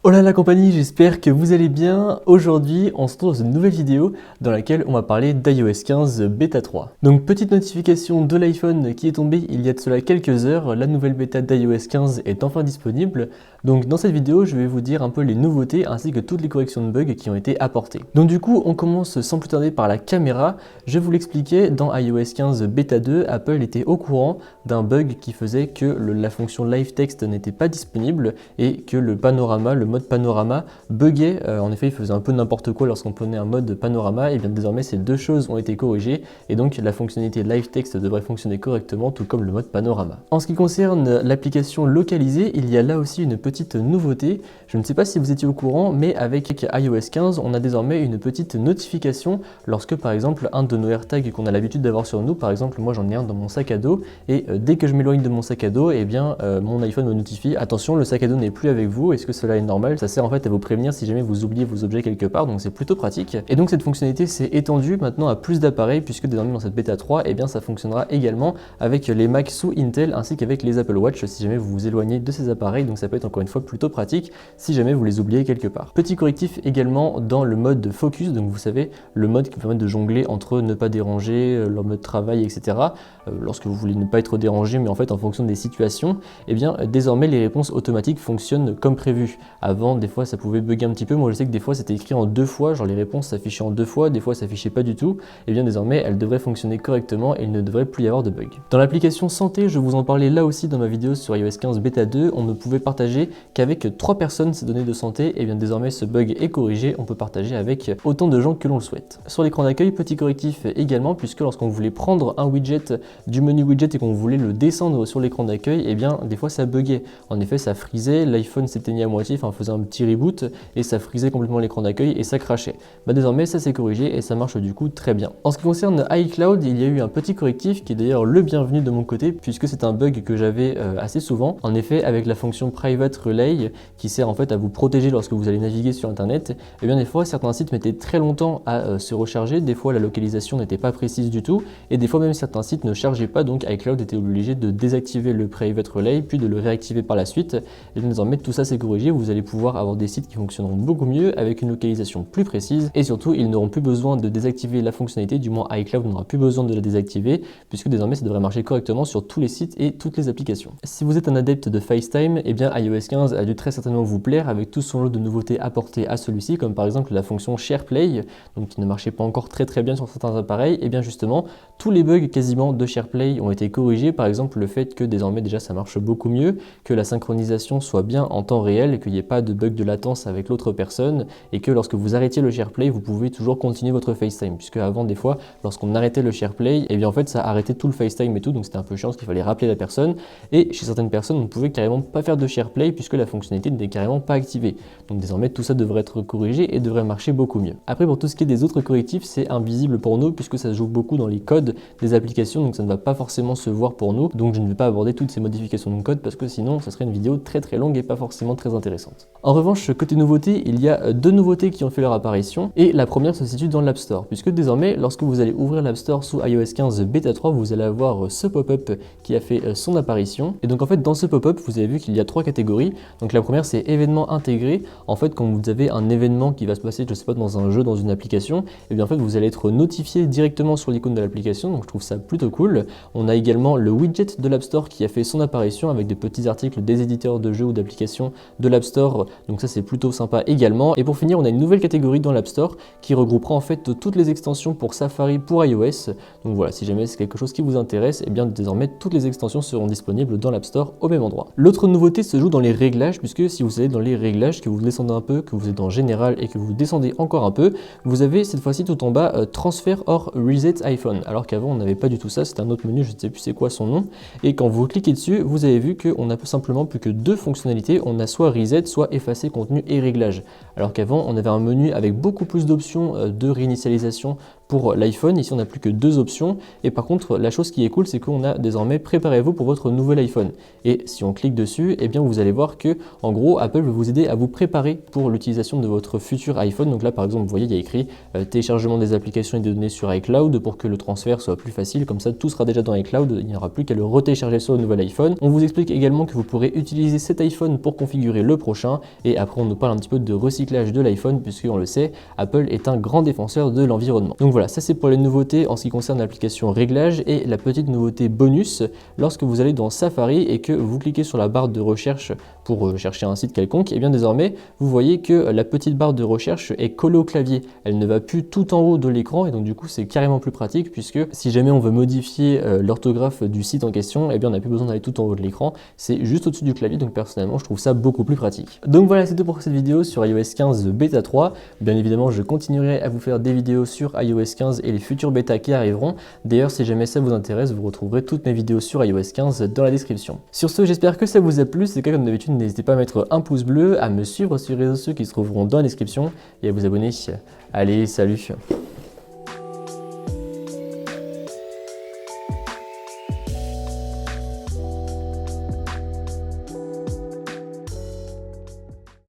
Hola la compagnie, j'espère que vous allez bien. Aujourd'hui, on se retrouve dans une nouvelle vidéo dans laquelle on va parler d'iOS 15 Beta 3. Donc petite notification de l'iPhone qui est tombée il y a de cela quelques heures, la nouvelle bêta d'iOS 15 est enfin disponible. Donc dans cette vidéo, je vais vous dire un peu les nouveautés ainsi que toutes les corrections de bugs qui ont été apportées. Donc du coup, on commence sans plus tarder par la caméra. Je vais vous l'expliquer, dans iOS 15 Beta 2, Apple était au courant d'un bug qui faisait que la fonction Live Text n'était pas disponible et que le panorama, le mode panorama buguait. En effet, il faisait un peu n'importe quoi lorsqu'on prenait un mode panorama. Et bien désormais, ces deux choses ont été corrigées et donc la fonctionnalité Live Text devrait fonctionner correctement, tout comme le mode panorama. En ce qui concerne l'application localisée, il y a là aussi une petite nouveauté. Je ne sais pas si vous étiez au courant, mais avec iOS 15, on a désormais une petite notification lorsque par exemple un de nos AirTags qu'on a l'habitude d'avoir sur nous, par exemple moi j'en ai un dans mon sac à dos, et dès que je m'éloigne de mon sac à dos, mon iPhone me notifie: attention, le sac à dos n'est plus avec vous. Est-ce que cela est normal? Ça sert en fait à vous prévenir si jamais vous oubliez vos objets quelque part, donc c'est plutôt pratique. Et donc cette fonctionnalité s'est étendue maintenant à plus d'appareils, puisque désormais dans cette bêta 3, ça fonctionnera également avec les Mac sous Intel ainsi qu'avec les Apple Watch si jamais vous vous éloignez de ces appareils. Donc ça peut être encore une fois plutôt pratique si jamais vous les oubliez quelque part. Petit correctif également dans le mode de focus, donc vous savez, le mode qui permet de jongler entre ne pas déranger, le mode travail, etc. Lorsque vous voulez ne pas être dérangé, mais en fait en fonction des situations, désormais les réponses automatiques fonctionnent comme prévu. Avant, des fois ça pouvait bugger un petit peu. Moi je sais que des fois c'était écrit en deux fois, genre les réponses s'affichaient en deux fois, des fois ça s'affichait pas du tout. Désormais elles devraient fonctionner correctement et il ne devrait plus y avoir de bug. Dans l'application santé, je vous en parlais là aussi dans ma vidéo sur iOS 15 Beta 2, on ne pouvait partager qu'avec 3 personnes ces données de santé. Et bien désormais ce bug est corrigé, on peut partager avec autant de gens que l'on le souhaite. Sur l'écran d'accueil, petit correctif également, puisque lorsqu'on voulait prendre un widget du menu widget et qu'on voulait le descendre sur l'écran d'accueil, des fois ça buguait. En effet ça frisait, l'iPhone s'éteignait à moitié, enfin faisait un petit reboot et ça frisait complètement l'écran d'accueil et ça crachait. Désormais ça s'est corrigé et ça marche du coup très bien. En ce qui concerne iCloud, il y a eu un petit correctif qui est d'ailleurs le bienvenu de mon côté, puisque c'est un bug que j'avais assez souvent. En effet, avec la fonction Private Relay qui sert en fait à vous protéger lorsque vous allez naviguer sur internet, des fois certains sites mettaient très longtemps à se recharger, des fois la localisation n'était pas précise du tout et des fois même certains sites ne chargeaient pas, donc iCloud était obligé de désactiver le Private Relay puis de le réactiver par la suite. Et désormais tout ça c'est corrigé, vous allez pouvoir avoir des sites qui fonctionneront beaucoup mieux avec une localisation plus précise et surtout ils n'auront plus besoin de désactiver la fonctionnalité, du moins iCloud n'aura plus besoin de la désactiver puisque désormais ça devrait marcher correctement sur tous les sites et toutes les applications. Si vous êtes un adepte de FaceTime, iOS 15 a dû très certainement vous plaire avec tout son lot de nouveautés apportées à celui-ci, comme par exemple la fonction SharePlay, donc qui ne marchait pas encore très bien sur certains appareils. Justement, tous les bugs quasiment de SharePlay ont été corrigés, par exemple le fait que désormais déjà ça marche beaucoup mieux, que la synchronisation soit bien en temps réel, qu'il n'y ait pas de bug de latence avec l'autre personne et que lorsque vous arrêtiez le SharePlay, vous pouvez toujours continuer votre FaceTime, puisque avant des fois lorsqu'on arrêtait le SharePlay, en fait ça arrêtait tout le FaceTime et tout, donc c'était un peu chiant parce qu'il fallait rappeler la personne et chez certaines personnes on ne pouvait carrément pas faire de SharePlay puisque la fonctionnalité n'était carrément pas activée. Donc désormais tout ça devrait être corrigé et devrait marcher beaucoup mieux. Après pour tout ce qui est des autres correctifs, c'est invisible pour nous puisque ça se joue beaucoup dans les codes des applications, donc ça ne va pas forcément se voir pour nous. Donc je ne vais pas aborder toutes ces modifications de code parce que sinon ça serait une vidéo très longue et pas forcément très intéressante. En revanche, côté nouveautés, il y a deux nouveautés qui ont fait leur apparition et la première se situe dans l'App Store, puisque désormais lorsque vous allez ouvrir l'App Store sous iOS 15 Beta 3, vous allez avoir ce pop-up qui a fait son apparition. Et donc en fait dans ce pop-up vous avez vu qu'il y a 3 catégories. Donc la première c'est événements intégrés. En fait quand vous avez un événement qui va se passer, je sais pas, dans un jeu, dans une application, en fait vous allez être notifié directement sur l'icône de l'application, donc je trouve ça plutôt cool. On a également le widget de l'App Store qui a fait son apparition avec des petits articles des éditeurs de jeux ou d'applications de l'App Store, donc ça c'est plutôt sympa également. Et pour finir on a une nouvelle catégorie dans l'App Store qui regroupera en fait toutes les extensions pour Safari pour iOS. Donc voilà, si jamais c'est quelque chose qui vous intéresse, désormais toutes les extensions seront disponibles dans l'App Store au même endroit. L'autre nouveauté se joue dans les réglages, puisque si vous allez dans les réglages, que vous descendez un peu, que vous êtes dans général et que vous descendez encore un peu, vous avez cette fois-ci tout en bas transfert or reset iPhone, alors qu'avant on n'avait pas du tout ça, c'était un autre menu, je ne sais plus c'est quoi son nom, et quand vous cliquez dessus, vous avez vu qu'on n'a simplement plus que 2 fonctionnalités, on a soit reset, soit effacer contenu et réglages, alors qu'avant on avait un menu avec beaucoup plus d'options de réinitialisation pour l'iPhone. Ici, on n'a plus que 2 options. Et par contre, la chose qui est cool, c'est qu'on a désormais préparez-vous pour votre nouvel iPhone. Et si on clique dessus, eh bien, vous allez voir que, en gros, Apple va vous aider à vous préparer pour l'utilisation de votre futur iPhone. Donc là, par exemple, vous voyez, il y a écrit téléchargement des applications et des données sur iCloud pour que le transfert soit plus facile. Comme ça, tout sera déjà dans iCloud. Il n'y aura plus qu'à le retélécharger sur le nouvel iPhone. On vous explique également que vous pourrez utiliser cet iPhone pour configurer le prochain. Et après, on nous parle un petit peu de recyclage de l'iPhone, puisqu'on le sait, Apple est un grand défenseur de l'environnement. Donc voilà, ça c'est pour les nouveautés en ce qui concerne l'application réglage. Et la petite nouveauté bonus, lorsque vous allez dans Safari et que vous cliquez sur la barre de recherche pour chercher un site quelconque, et bien désormais, vous voyez que la petite barre de recherche est collée au clavier. Elle ne va plus tout en haut de l'écran et donc du coup, c'est carrément plus pratique puisque si jamais on veut modifier l'orthographe du site en question, eh bien on n'a plus besoin d'aller tout en haut de l'écran, c'est juste au-dessus du clavier, donc personnellement, je trouve ça beaucoup plus pratique. Donc voilà, c'est tout pour cette vidéo sur iOS 15 Beta 3. Bien évidemment, je continuerai à vous faire des vidéos sur iOS 15 et les futurs bêtas qui arriveront. D'ailleurs, si jamais ça vous intéresse, vous retrouverez toutes mes vidéos sur iOS 15 dans la description. Sur ce, j'espère que ça vous a plu. C'est comme d'habitude, n'hésitez pas à mettre un pouce bleu, à me suivre sur les réseaux sociaux qui se trouveront dans la description et à vous abonner. Allez, salut!